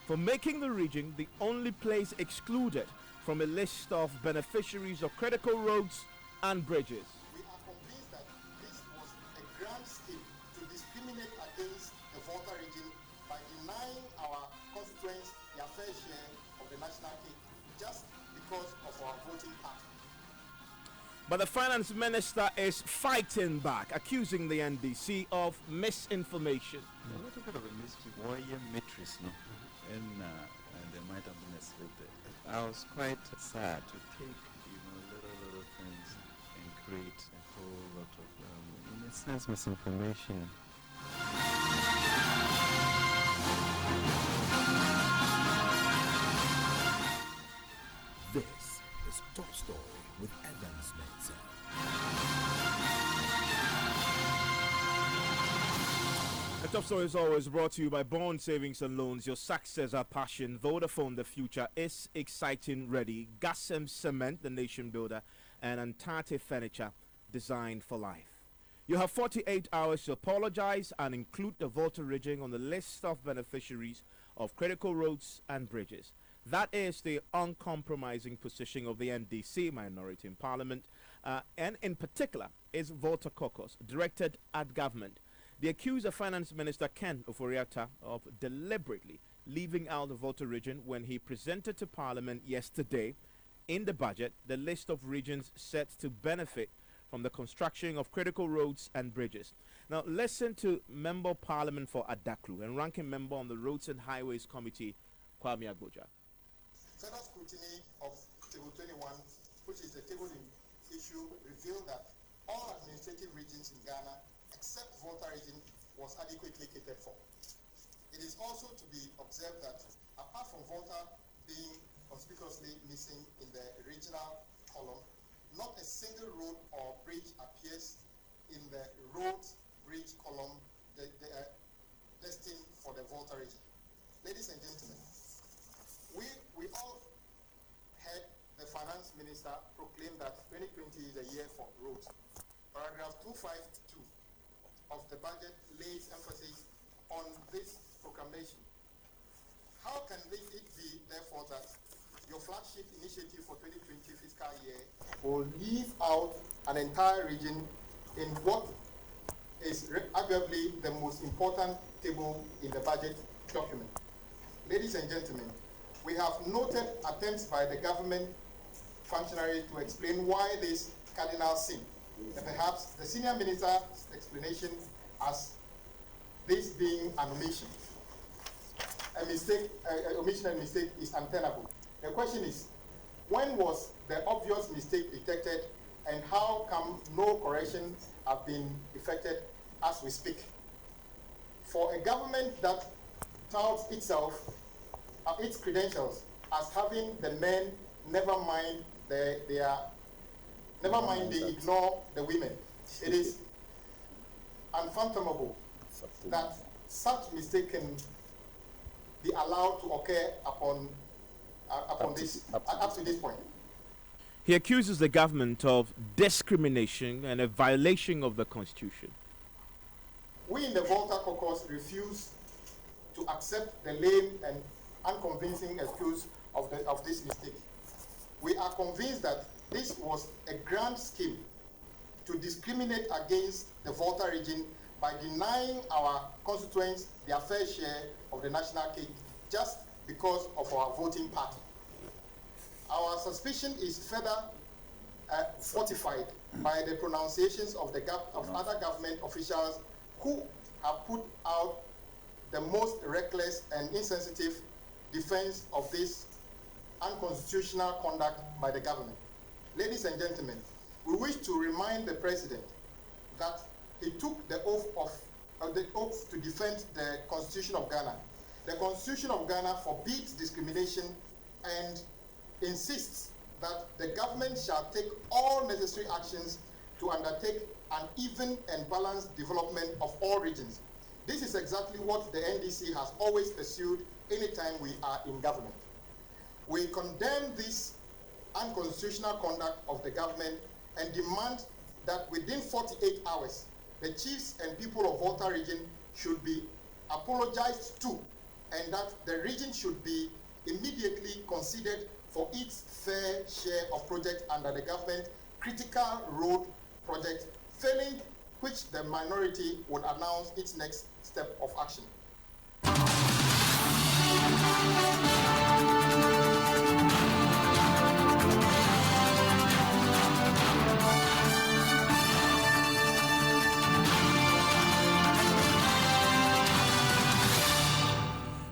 for making the region the only place excluded from a list of beneficiaries of critical roads and bridges. We are convinced that this was a grand scheme to discriminate against the Volta region by denying our constituents their fair share of the national cake just because of our voting pattern. But the finance minister is fighting back, accusing the NDC of misinformation. A little bit of a mystery, warrior matrix, no? And there might have been a slip there. I was quite sad to take, little things and create a whole lot of, in a sense, misinformation. This is Topstory with Evans Mensa. The Top Story is always brought to you by Bond Savings and Loans. Your success, our passion. Vodafone, the future is exciting. Ready. Gassem Cement, the nation builder, and Antarte Furniture, designed for life. You have 48 hours to apologize and include the Volta region on the list of beneficiaries of critical roads and bridges. That is the uncompromising position of the NDC minority in Parliament, and in particular is Volta Caucus, directed at government. They accuse the Finance Minister Ken Oforiatta of deliberately leaving out the Volta region when he presented to Parliament yesterday in the budget the list of regions set to benefit from the construction of critical roads and bridges. Now listen to Member of Parliament for Adaklu and ranking member on the Roads and Highways Committee, Kwame Agboja. Further scrutiny of Table 21, which is the table issue, revealed that all administrative regions in Ghana except Volta region was adequately catered for. It is also to be observed that apart from Volta being conspicuously missing in the regional column, not a single road or bridge appears in the roads bridge column destined for the Volta region. Ladies and gentlemen, we all heard the finance minister proclaim that 2020 is a year for roads. Paragraph 252 of the budget lays emphasis on this proclamation. How can it be, therefore, that your flagship initiative for 2020 fiscal year will leave out an entire region in what is arguably the most important table in the budget document? Ladies and gentlemen, we have noted attempts by the government functionaries to explain why this cardinal sin. And perhaps the senior minister's explanation as this being an omission. A mistake, omission and mistake is untenable. The question is, when was the obvious mistake detected and how come no corrections have been effected as we speak? For a government that touts itself, its credentials as having the men, never mind they ignore the women. It is unfathomable that such mistake can be allowed to occur up to this point. He accuses the government of discrimination and a violation of the constitution. We in the Volta Caucus refuse to accept the lame and unconvincing excuse of this mistake. We are convinced that this was a grand scheme to discriminate against the Volta region by denying our constituents their fair share of the national cake just because of our voting pattern. Our suspicion is further fortified by the pronunciations of other government officials who have put out the most reckless and insensitive defense of this unconstitutional conduct by the government. Ladies and gentlemen, we wish to remind the President that he took the oath to defend the Constitution of Ghana. The Constitution of Ghana forbids discrimination and insists that the government shall take all necessary actions to undertake an even and balanced development of all regions. This is exactly what the NDC has always pursued anytime we are in government. We condemn this unconstitutional conduct of the government and demand that within 48 hours, the chiefs and people of Volta region should be apologized to and that the region should be immediately considered for its fair share of projects under the government critical road project, failing which the minority would announce its next step of action.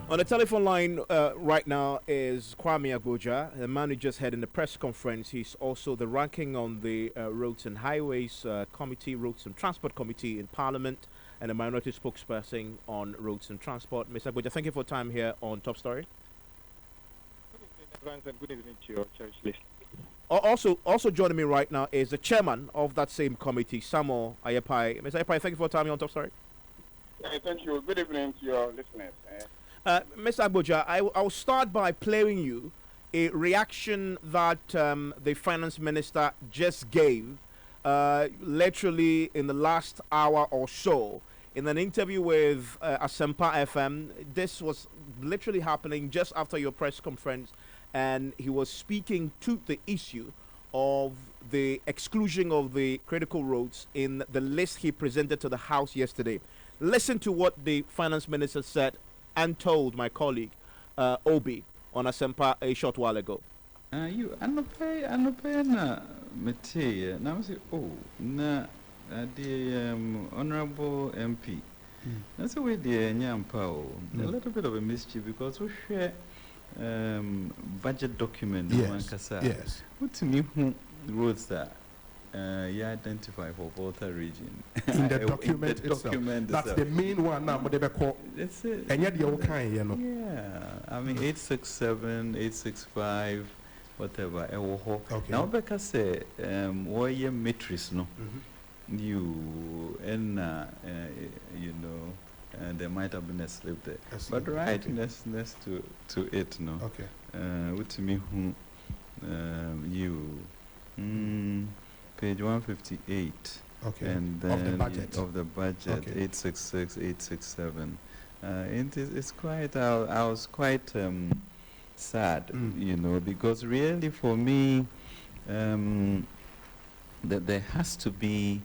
On the telephone line right now is Kwame Agoja, the man who just had in the press conference. He's also the ranking on the Roads and Highways Committee, Roads and Transport Committee in Parliament, and a minority spokesperson on Roads and Transport. Mr. Agoja, thank you for your time here on Top Story. Good evening, and good evening to your church list. Also joining me right now is the chairman of that same committee, Samuel Ayapai. Mr. Ayapai, thank you for your time here on Top Story. Thank you. Good evening to your listeners. Mr. Abuja, I'll start by playing you a reaction that the finance minister just gave literally in the last hour or so in an interview with Asempa FM. This was literally happening just after your press conference, and he was speaking to the issue of the exclusion of the critical roads in the list he presented to the House yesterday. Listen to what the finance minister said and told my colleague Obi on Asempa a short while ago. You anope na mete na say na the honorable MP. That's the way the nyampa a little bit of a mischief because we share budget document. Yes. What to me roads that you identify for Volta region. In the document itself. That's the main one now. That's it. And yet you kind, you know. Yeah. I mean 867, 865, whatever. Okay. Now because say warrior matrix no. You and you know, and there might have been a slip there. But right next to it no. Okay. What to me you page 158. Okay. And then of the budget. Okay. 866, 867. It's quite. I was quite sad, you know, because really for me, that there has to be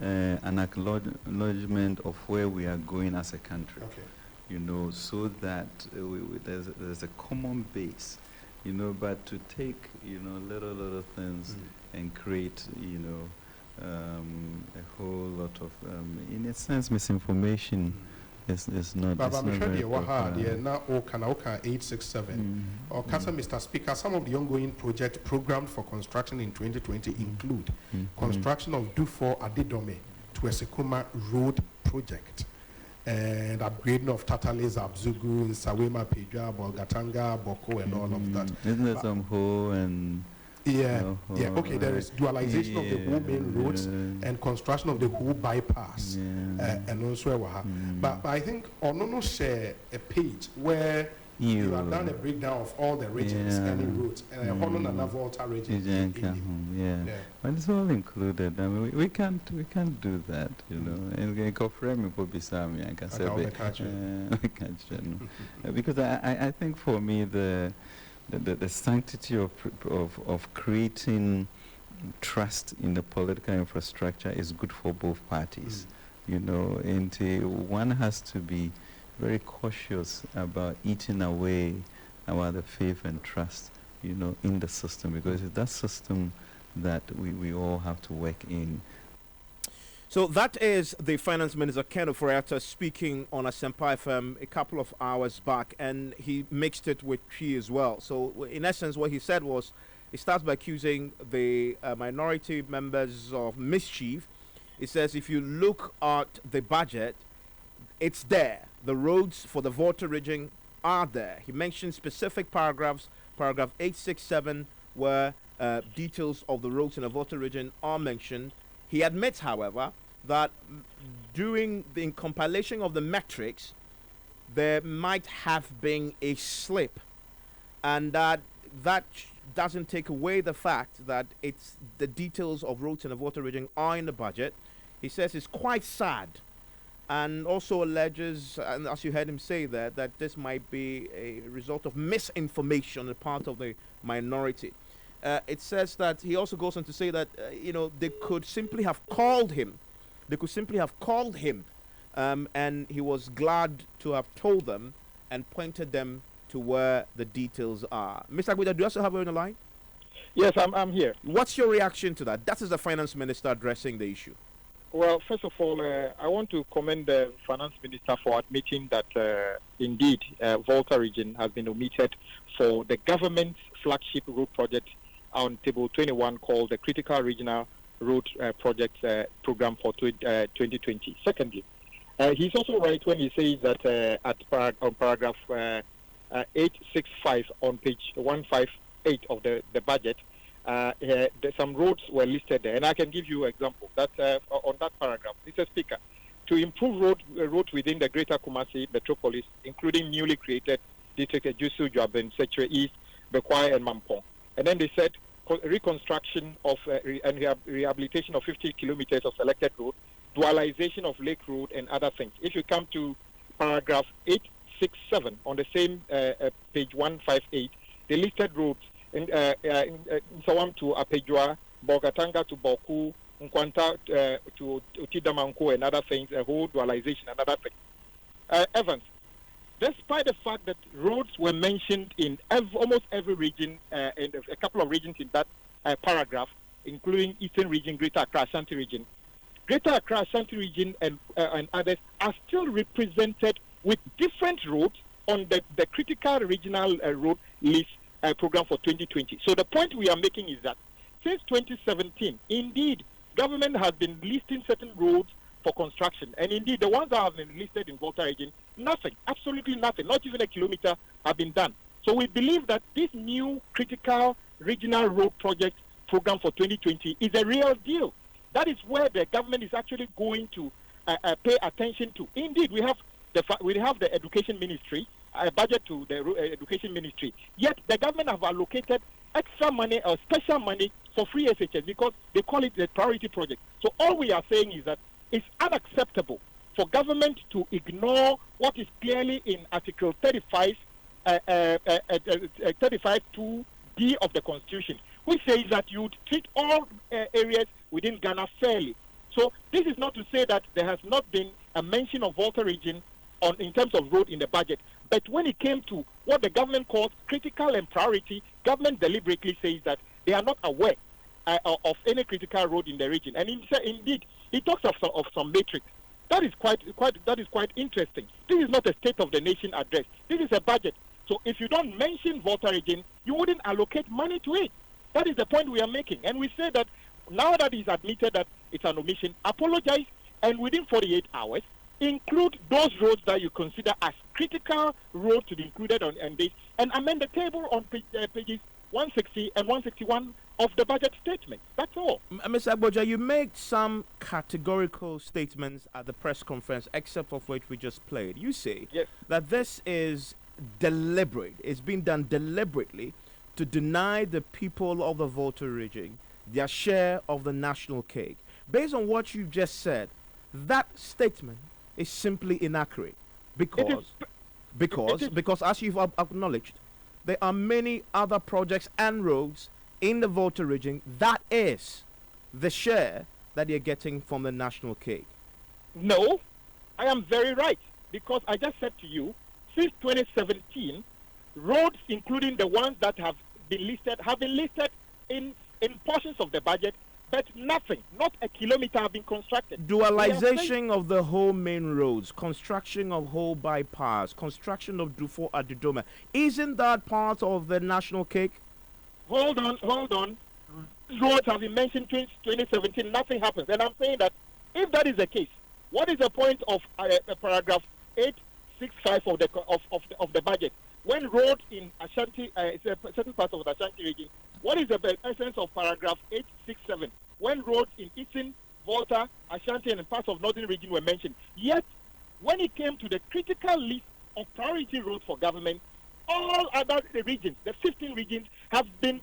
an acknowledgement of where we are going as a country. Okay. You know, so that there's a common base, you know, but to take, you know, little things and create, you know, a whole lot of, in a sense, misinformation is not. But I'm sure very now 867. Or Mr. Speaker, some of the ongoing projects programmed for construction in 2020 include construction of Dufo Adidome to Esekuma Road project, and upgrading of Tatales, Abzugu, Sawema, Pedra, Bolgatanga, Boko, and all of that. Isn't there some Ho and... Okay, there is dualization of the whole main roads and construction of the whole bypass, and also but I think Onono share a page where you have done a breakdown of all the regions and roads, and Hono and Volta region. But it's all included. I mean, we can't do that, you know. And Kofremi Pobisami, I can say, because I think for me the sanctity of creating trust in the political infrastructure is good for both parties, you know, and one has to be very cautious about eating away about the faith and trust, you know, in the system, because it's that system that we all have to work in. So that is the Finance Minister, Ken Oforiatta, speaking on Asempa FM a couple of hours back, and he mixed it with Chi as well. So in essence, what he said was, he starts by accusing the minority members of mischief. He says, if you look at the budget, it's there. The roads for the Volta region are there. He mentioned specific paragraphs, paragraph 867, where details of the roads in the Volta region are mentioned. He admits, however, that during the compilation of the metrics, there might have been a slip, and that doesn't take away the fact that it's the details of roads in the Volta region are in the budget. He says it's quite sad and also alleges, and as you heard him say there, that this might be a result of misinformation on the part of the minority. It says that he also goes on to say that they could simply have called him. They could simply have called him, and he was glad to have told them and pointed them to where the details are. Mr. Aguida, do you also have her on the line? Yes, I'm here. What's your reaction to that? That is the finance minister addressing the issue. Well, first of all, I want to commend the finance minister for admitting that indeed Volta region has been omitted for the government's flagship road project on table 21 called the Critical Regional Road Project Program for 2020. Secondly, he's also right when he says that on paragraph 865 on page 158 of the budget, some roads were listed there, and I can give you an example. That on that paragraph, Mr. Speaker, to improve roads within the Greater Kumasi metropolis, including newly created districts Jusu, Juaben, Setre East, Bekwai, and Mampong. And then they said reconstruction of and rehabilitation of 50 kilometers of selected road, dualization of Lake Road, and other things. If you come to paragraph 867 on the same page 158, they listed roads in Sawam to Apejua, Bogatanga to Boku, Nkwanta to Utidamanko, and other things, a whole dualization and other things. Evans, despite the fact that roads were mentioned in almost every region, and a couple of regions in that paragraph, including Eastern region, Greater Accra, Ashanti region, Greater Accra, Ashanti region, and others are still represented with different roads on the critical regional road list program for 2020. So the point we are making is that since 2017, indeed, government has been listing certain roads for construction, and indeed the ones that have been listed in Volta region, nothing, absolutely nothing, not even a kilometer have been done. So we believe that this new critical regional road project program for 2020 is a real deal. That is where the government is actually going to pay attention to. Indeed, we have the education ministry, a budget to the education ministry. Yet the government have allocated extra money or special money for free SHS because they call it the priority project. So all we are saying is that it's unacceptable for government to ignore what is clearly in Article 35, 2D of the Constitution, which says that you treat all areas within Ghana fairly. So this is not to say that there has not been a mention of Volta region in terms of road in the budget. But when it came to what the government calls critical and priority, government deliberately says that they are not aware of any critical road in the region. And indeed, he talks of some matrix. That is quite interesting. This is not a State of the Nation address. This is a budget. So if you don't mention Volta region, you wouldn't allocate money to it. That is the point we are making. And we say that now that he's admitted that it's an omission, apologize, and within 48 hours, include those roads that you consider as critical roads to be included on this, and amend the table on pages 160 and 161 of the budget statement. That's all. Mr. Agboja, you made some categorical statements at the press conference, except of which we just played. You say that this is deliberate. It's been done deliberately to deny the people of the Volta region their share of the national cake. Based on what you just said, that statement is simply inaccurate because as you've acknowledged, there are many other projects and roads in the Volta region that is the share that you're getting from the national cake. No, I am very right, because I just said to you, since 2017, roads, including the ones that have been listed in portions of the budget, but nothing, not a kilometer have been constructed. Dualization of the whole main roads, construction of whole bypass, construction of Dufo Adidoma. Isn't that part of the national cake? Hold on. Roads have been mentioned since 2017, nothing happens. And I'm saying that if that is the case, what is the point of paragraph 865 of the budget? When roads in Ashanti, certain parts of the Ashanti region, what is the essence of paragraph 867? When roads in Eastern, Volta, Ashanti, and parts of Northern region were mentioned. Yet, when it came to the critical list of priority roads for government, all other regions, the 15 regions, have been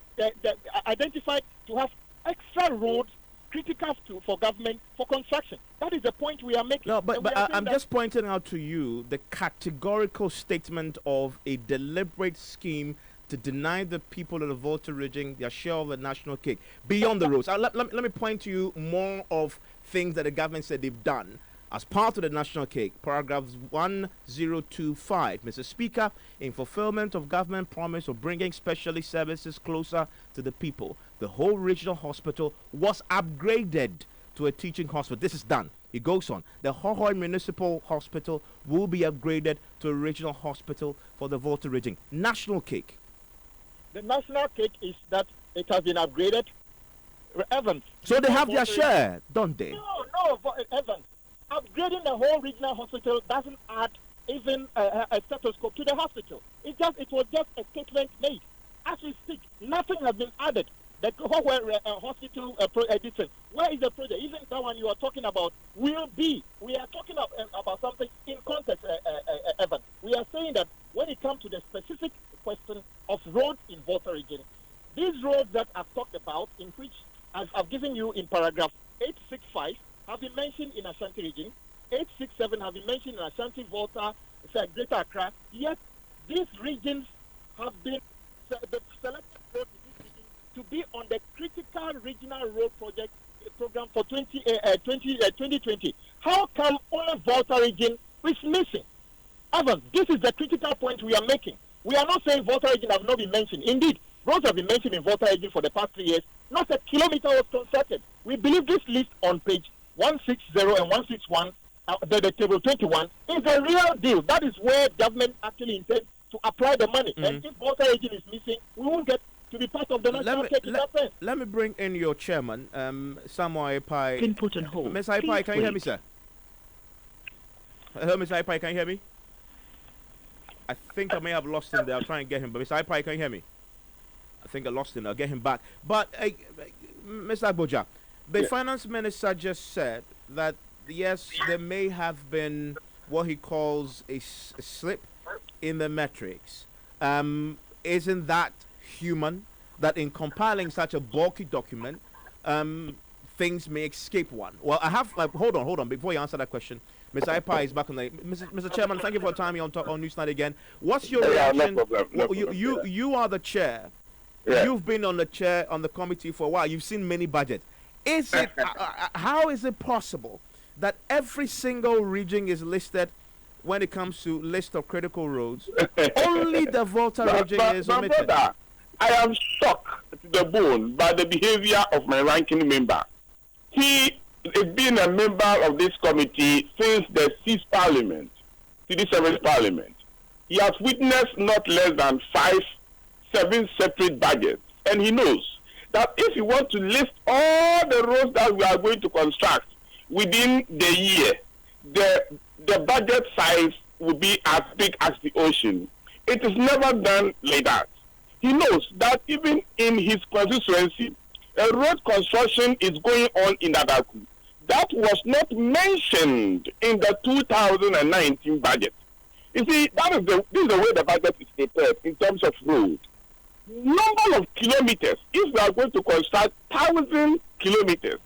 identified to have extra roads, critical for government for construction. That is the point we are making. No, but we are I'm just pointing out to you the categorical statement of a deliberate scheme to deny the people of the Volta region their share of the national cake beyond the roads. Let me point to you more of things that the government said they've done as part of the national cake. Paragraphs 1025. Mr. Speaker, in fulfillment of government promise of bringing specialist services closer to the people, the whole regional hospital was upgraded to a teaching hospital. This is done. It goes on. The Hohoi Municipal Hospital will be upgraded to a regional hospital for the Volta region. National cake. The national cake is that it has been upgraded. Evans. So they have their share, don't they? No, Evans. Upgrading the whole regional hospital doesn't add even a stethoscope to the hospital. It was just a statement made. As we speak, nothing has been added. The hospital edition. Where is the project? Even that one you are talking about will be. We are talking about something in context, Evan. We are saying that when it comes to the specific question of roads in Volta region, these roads that I've talked about, in which I've given you in paragraph 865, have been mentioned in Ashanti region. 867 have been mentioned in Ashanti, Volta, Greater Accra. Yet these regions have been selected to be on the critical regional road project program for 2020. How come only Volta region is missing? Evans, this is the critical point we are making. We are not saying Volta region have not been mentioned. Indeed, roads have been mentioned in Volta region for the past 3 years. Not a kilometer was constructed. We believe this list on page 160 and 161, the table 21, is a real deal. That is where government actually intends to apply the money. And if Volta region is missing, we won't get to be part of the national cake in that sense. Let me bring in your chairman, Samuel Aipai. Input and hold. Ms. Aipai, can you hear me, sir? Hello, Ms. Aipai, can you hear me? I think I may have lost him there. I'll try and get him. But Ms. Aipai, can you hear me? I think I lost him. I'll get him back. But, Mr. Agboja, the finance minister just said that, yes, there may have been what he calls a slip in the metrics. Isn't that human, that in compiling such a bulky document, things may escape one? Well, I have, hold on, before you answer that question, Mr. Aipai is back on the, Mr. Chairman, thank you for your time on Newsnight again. What's your reaction? No problem. You are the chair. Yeah. You've been on the committee for a while. You've seen many budgets. Is it, how is it possible that every single region is listed when it comes to list of critical roads? Only the Volta region is omitted. Brother, I am shocked to the bone by the behavior of my ranking member. He has been a member of this committee since the 6th Parliament to the 7th Parliament. He has witnessed not less than 7 separate budgets, and he knows that if you want to list all the roads that we are going to construct within the year, the budget size will be as big as the ocean. It is never done like that. He knows that even in his constituency, a road construction is going on in Adaku. That was not mentioned in the 2019 budget. You see, this is the way the budget is prepared in terms of road. Number of kilometers, if we are going to construct 1,000 kilometers,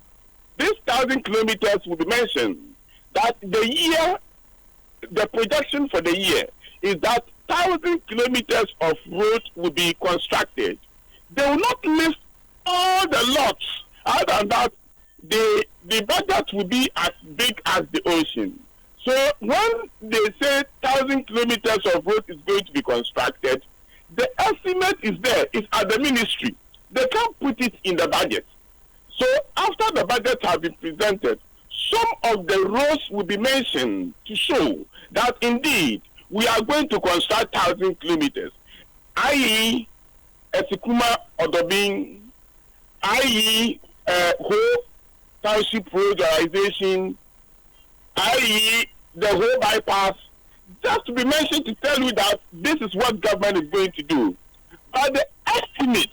these 1,000 kilometers will be mentioned. That the projection for the year is that 1,000 kilometers of road will be constructed. They will not list all the lots. Other than that, the budget will be as big as the ocean. So when they say 1,000 kilometers of road is going to be constructed, the estimate is there. It's at the ministry. They can't put it in the budget. So after the budget has been presented, some of the roads will be mentioned to show that indeed we are going to construct 1,000 kilometers, i.e. Esikuma Odobin, i.e. whole township road organization, i.e. the whole bypass, just to be mentioned to tell you that this is what government is going to do. But the estimates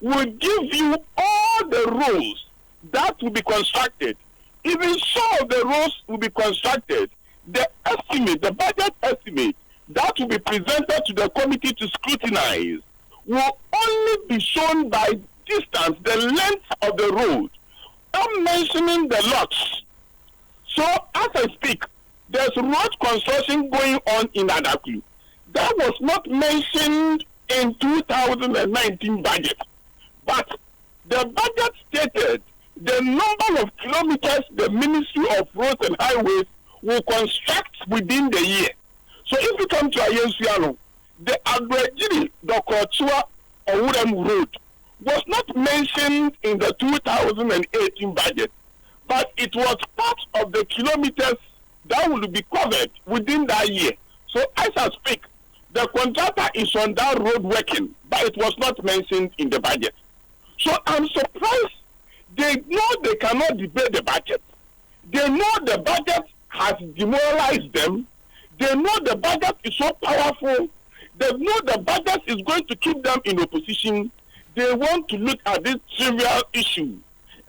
will give you all the roads that will be constructed. Even some of the roads will be constructed. The estimate, the budget estimate that will be presented to the committee to scrutinize will only be shown by distance, the length of the road. Stop mentioning the lots. So as I speak, there's road construction going on in Adaklu. That was not mentioned in 2019 budget. But the budget stated the number of kilometers the Ministry of Roads and Highways will construct within the year. So if you come to Ayensuano, the Agrejiri Dokochua Owurem Road was not mentioned in the 2018 budget, but it was part of the kilometers that will be covered within that year. So as I speak, the contractor is on that road working, but it was not mentioned in the budget. So I'm surprised. They know they cannot debate the budget. They know the budget has demoralized them. They know the budget is so powerful. They know the budget is going to keep them in opposition. They want to look at this trivial issue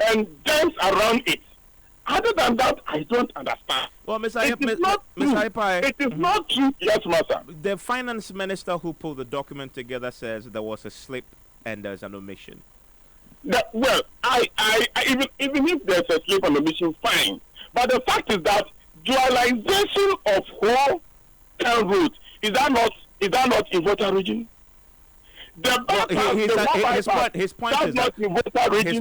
and dance around it. Other than that, I don't understand. Well, Mr. It is not true. It is not true. Yes, Master. The finance minister who pulled the document together says there was a slip and there's an omission. Well, even if there's a slip and omission, fine. But the fact is that dualization of whole town roads is that not in voter region? His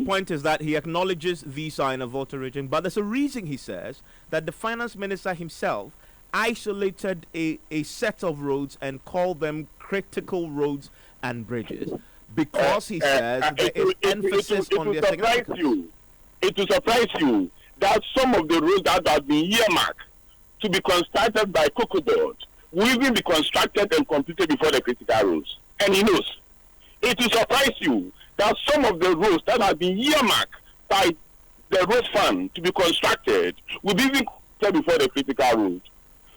point is that he acknowledges these are in a voter region, but there's a reason he says that the finance minister himself isolated a set of roads and called them critical roads and bridges because he says there is emphasis on their significance. It will surprise you that some of the roads that have been earmarked to be constructed by Cocoa Board will even be constructed and completed before the critical roads. And he knows. It will surprise you that some of the roads that have been earmarked by the road fund to be constructed will be even completed before the critical road.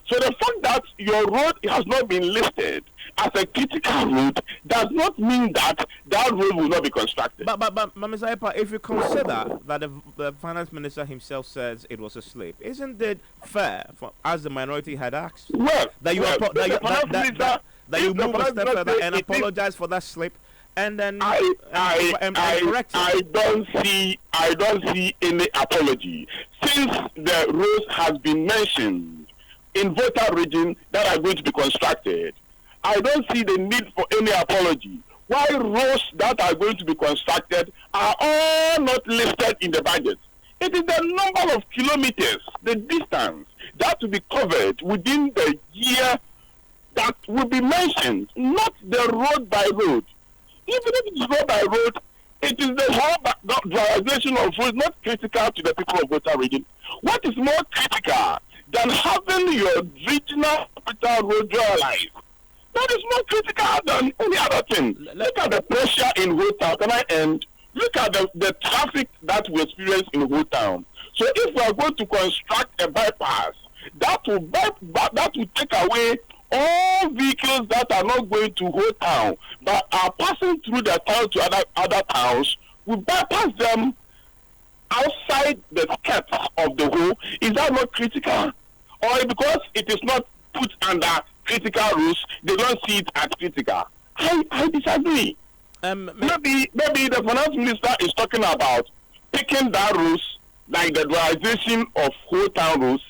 So the fact that your road has not been listed as a critical road does not mean that that road will not be constructed. But Mr. Epa, if you consider that the finance minister himself says it was a slip, isn't it fair, as the minority had asked, that you move a step further and apologize for that slip, and then correct it? I don't see any apology since the roads has been mentioned in voter region that are going to be constructed. I don't see the need for any apology. Why roads that are going to be constructed are all not listed in the budget? It is the number of kilometers, the distance that will be covered within the year that will be mentioned, not the road by road. Even if it is road by road, it is the whole driving of roads not critical to the people of voter region. What is more critical than having your regional capital road realized? That is more critical than any other thing. Look at the pressure in Whole Town. Can I end? Look at the traffic that we experience in Whole Town. So if we are going to construct a bypass, that will take away all vehicles that are not going to Whole Town but are passing through the town to other towns. We bypass them outside the skirts of the whole. Is that not critical? Or because it is not put under critical rules, they don't see it as critical? I disagree. Maybe the finance minister is talking about picking down rules like the dualization of Whole Town rules,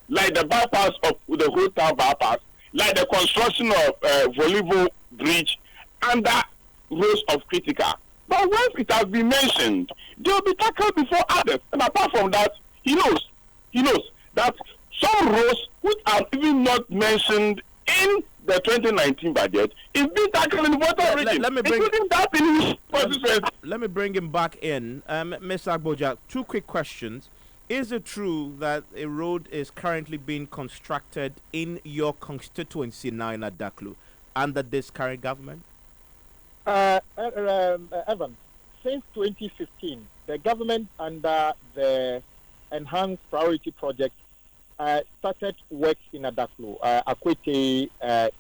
like the bypass of the Whole Town bypass, like the construction of Volivo Bridge under rules of critical. But once it has been mentioned, they will be tackled before others. And apart from that, he knows that some roads which are even not mentioned in the 2019 budget is being tackled in voter region, including that in his constituency. Let me bring him back in. Mr. Agboja, two quick questions. Is it true that a road is currently being constructed in your constituency now in Adaklu under this current government? Evan, since 2015, the government under the Enhanced Priority Project started work in Adaklu, Akwete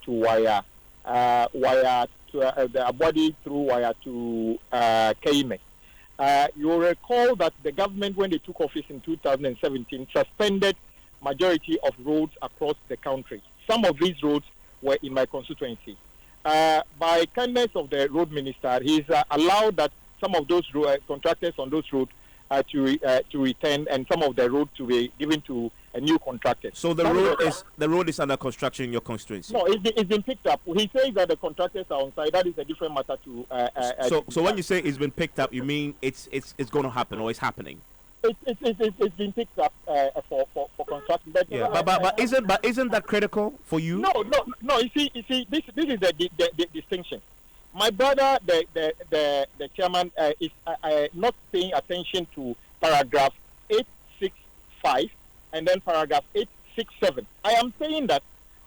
to Wire, to the Abodi through Wire to Keime. You'll recall that the government, when they took office in 2017, suspended majority of roads across the country. Some of these roads were in my constituency. By kindness of the road minister, he's allowed that some of those contractors on those roads to return, and some of the road to be given to a new contractor. So the road is under construction in your constituency. No, it's been picked up. He says that the contractors are on site. That is a different matter to. So when you say it's been picked up, you mean it's going to happen or it's happening? It's been picked up for construction. But isn't that critical for you? No. You see, this is the distinction. My brother, the chairman, is not paying attention to paragraph 865 and then paragraph 867. I am saying that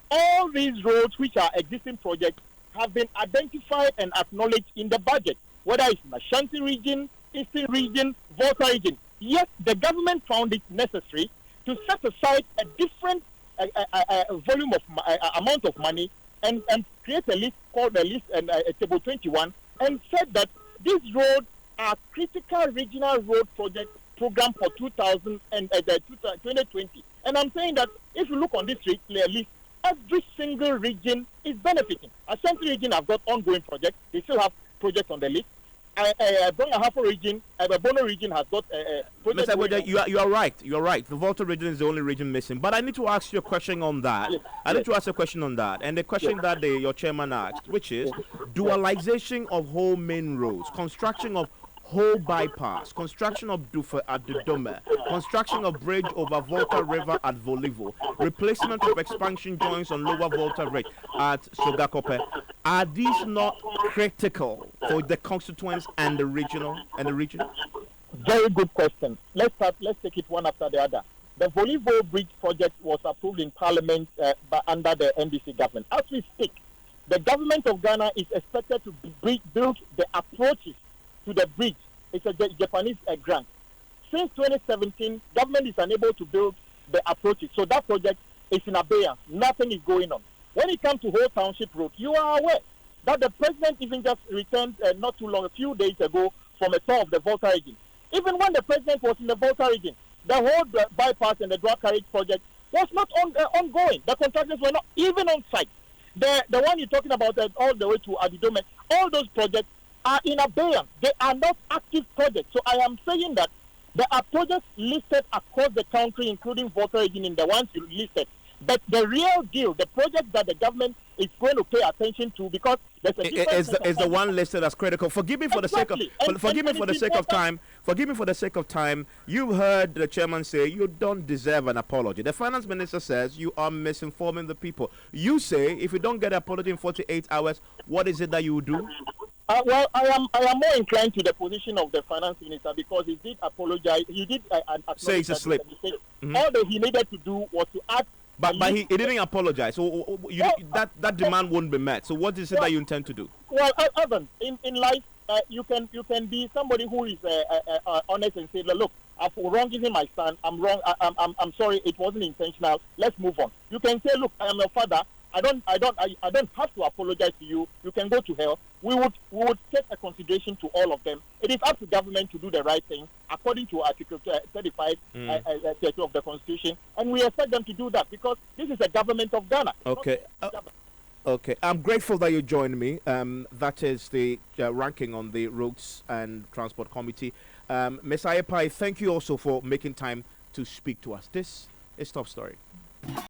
all these roads, which are existing projects, have been identified and acknowledged in the budget, whether it's in Ashanti region, Eastern region, Volta region. Yet the government found it necessary to set aside a different volume of amount of money and create a list called the list and table 21, and said that these roads are critical regional road project program for 2020. And I'm saying that if you look on this list, every single region is benefiting. Ashanti region have got ongoing projects; they still have projects on the list. Brongahafo region, the Bono region has got projects. Mr. Boja, you are right. You are right. The Volta region is the only region missing. But I need to ask you a question on that. I need to ask a question on that. And the question that your chairman asked, which is dualization of whole main roads, construction of whole bypass, construction of Dufa at the Dome, construction of bridge over Volta River at Volivo, replacement of expansion joints on lower Volta Ridge at Sogakope. Are these not critical for the constituents and the region? Very good question. Let's take it one after the other. The Volivo Bridge project was approved in Parliament under the NDC government. As we speak, the government of Ghana is expected to build the approaches to the bridge. It's a Japanese grant. Since 2017, government is unable to build the approaches. So that project is in abeyance. Nothing is going on. When it comes to Whole Township Road, you are aware that the president even just returned not too long, a few days ago, from a tour of the Volta region. Even when the president was in the Volta region, the whole bypass and the drug carriage project was not ongoing. The contractors were not even on site. The one you're talking about all the way to Adidome, all those projects are in abeyance. They are not active projects. So I am saying that there are projects listed across the country, including Volta region, in the ones you listed. But the real deal, the project that the government is going to pay attention to, because there's a difference is the one listed as critical. Forgive me for the sake of time. Forgive me for the sake of time. You heard the chairman say you don't deserve an apology. The finance minister says you are misinforming the people. You say if you don't get an apology in 48 hours, what is it that you will do? Well, I am more inclined to the position of the finance minister, because he did apologize. He did say it's a slip. All that he needed to do was to add. But he didn't apologize. So that demand won't be met. So what is it that you intend to do? Well, Evan, in life, you can be somebody who is honest and say, look, I've wronged my son. I'm wrong. I'm sorry. It wasn't intentional. Let's move on. You can say, look, I am your father. I don't have to apologize to you. You can go to hell. We would take a consideration to all of them. It is up to government to do the right thing according to Article 35 of the Constitution, and we expect them to do that, because this is the government of Ghana. Okay. Okay. I'm grateful that you joined me. That is the ranking on the Roads and Transport Committee. Ms. Ayepai, thank you also for making time to speak to us. This is Top Story.